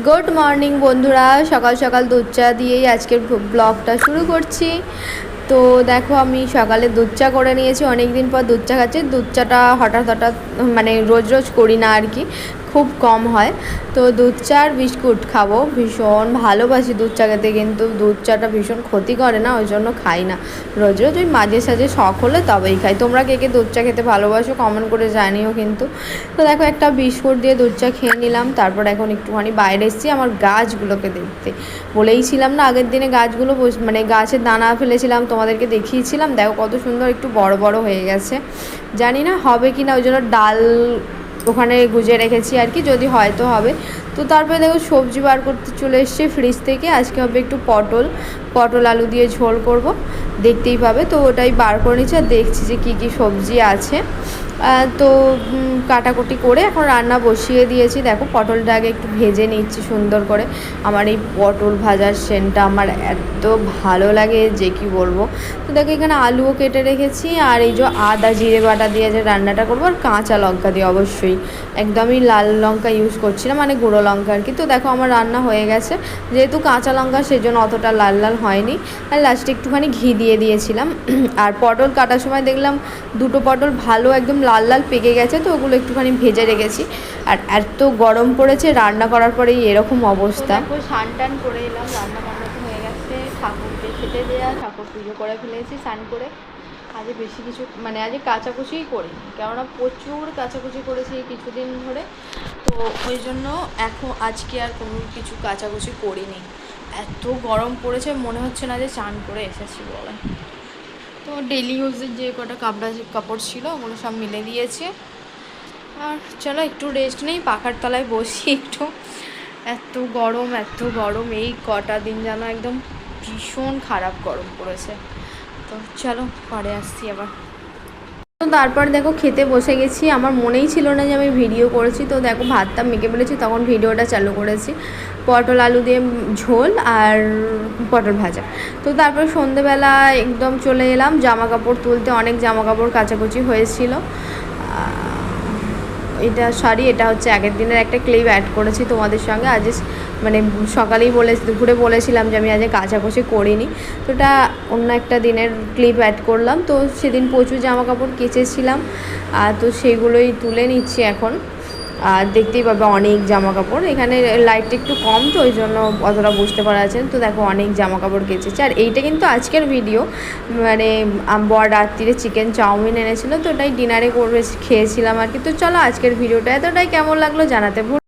Good morning বন্ধুরা, সকাল সকাল দুধ চা দিয়েই আজকের ব্লগটা শুরু করছি। তো দেখো, আমি সকালে দুধ চা করে নিয়েছি। অনেক দিন পর দুধ চা খাচ্ছি। দুধ চাটা হঠাৎ হঠাৎ মানে রোজ রোজ করি না আর কি, খুব কম হয়। তো দুধ চা আর বিস্কুট খাবো, ভীষণ ভালোবাসি দুধ চা খেতে, কিন্তু দুধ চাটা ভীষণ ক্ষতি করে না, ওই জন্য খাই না রোজ রোজ। ওই মাঝে সাঝে শখ হলে তবেই খাই। তোমরা কে কে দুধ চা খেতে ভালোবাসো কমেন্ট করে জানিও কিন্তু। তো দেখো, একটা বিস্কুট দিয়ে দুধ চা খেয়ে নিলাম। তারপর এখন একটুখানি বাইরে এসেছি আমার গাছগুলোকে দেখতে। বলেইছিলাম না আগের দিনে গাছগুলো মানে গাছের দানা ফেলেছিলাম, তোমাদেরকে দেখিয়েছিলাম। দেখো কত সুন্দর একটু বড় বড় হয়ে গেছে। জানি না হবে কি না, ওই জন্য ডাল ওখানে গুজে রেখেছি আর কি, যদি হয়তো হবে। তো তারপরে দেখো সবজি বার করতে চলে এসছে ফ্রিজ থেকে। আজকে হবে একটু পটল আলু দিয়ে ঝোল করব, দেখতেই পাবে। তো ওটাই বার করে নিচ্ছি আর দেখছি যে কী কী সবজি আছে। তো কাটাকুটি করে এখন রান্না বসিয়ে দিয়েছি। দেখো পটলটা আগে একটু ভেজে নিচ্ছি সুন্দর করে। আমার এই পটল ভাজার সেন্টটা আমার এত ভালো লাগে যে কি বলবো। তো দেখো এখানে আলুও কেটে রেখেছি, আর এই যে আদা জিরে বাটা দিয়ে যে রান্নাটা করবো, আর কাঁচা লঙ্কা দিয়ে, অবশ্যই একদমই লাল লঙ্কা ইউজ করছি না, মানে গুঁড়ো লঙ্কা আর কি। তো দেখো আমার রান্না হয়ে গেছে, যেহেতু কাঁচা লঙ্কা সেই জন্য অতটা লাল লাল হয়নি। আর লাস্টে একটুখানি ঘি দিয়ে দিয়েছিলাম। আর পটল কাটার সময় দেখলাম দুটো পটল ভালো একদম লাল লাল পেকে গেছে, তো ওগুলো একটুখানি ভেজে রেখেছি। আর এত গরম পড়েছে, রান্না করার পরেই এরকম অবস্থা। স্নান টান করে এলাম, রান্না বান্না তো হয়ে গেছে, ঠাকুরকে খেতে দেওয়া, ঠাকুর পুজো করে ফেলেছি স্নান করে। আজ বেশি কিছু মানে আজ কাচাকুচিই করিনি, কেননা প্রচুর কাচাকুচি করেছি এই কিছুদিন ধরে। তো ওই জন্য এখন আজকে আর কোনো কিছু কাচাকুচি করিনি। এত গরম পড়েছে, মনে হচ্ছে না যে চান করে এসেছি বলে। তো ডেলি ইউজের যে কটা কাপড় ছিল ওগুলো সব মিলে দিয়েছে। আর চলো একটু রেস্ট নেই, পাখার তলায় বসি একটু। এত গরম এই কটা দিন যেন একদম ভীষণ খারাপ গরম পড়েছে। তো চলো পরে আসছি আবার। তো তারপর দেখো খেতে বসে গেছি। আমার মনেই ছিল না যে আমি ভিডিও করেছি। তো দেখো ভাতটা মেখে ফেলেছি, তখন ভিডিওটা চালু করেছি। পটল আলু দিয়ে ঝোল আর পটল ভাজা। তো তারপর সন্ধেবেলা একদম চলে এলাম জামা কাপড় তুলতে। অনেক জামা কাপড় কাচাকুচি হয়েছিল। এটা হচ্ছে আগের দিনের একটা ক্লিপ অ্যাড করেছি তোমাদের সঙ্গে। আজ মানে সকালেই দুপুরে বলেছিলাম যে আমি আজ কাচাকুচি করিনি, তো এটা অন্য একটা দিনের ক্লিপ অ্যাড করলাম। তো সেদিন প্রচুর জামা কাপড় কেচেছিলাম, তো সেগুলোই তুলে নিচ্ছি এখন। আর দেখতেই পাবে অনেক জামা কাপড়। এখানে লাইটটা একটু কম, তো ওই জন্য অতটা বুঝতে পারা যাচ্ছে না। তো দেখো অনেক জামা কাপড় কেচেছে। আর এইটা কিন্তু আজকের ভিডিও, মানে বর রাত্রিরে চিকেন চাউমিন এনেছিল, তো ওটাই ডিনারে করে খেয়েছিলাম আর কি। তো চলো আজকের ভিডিওটা এতটাই, কেমন লাগলো জানাতে ভুল।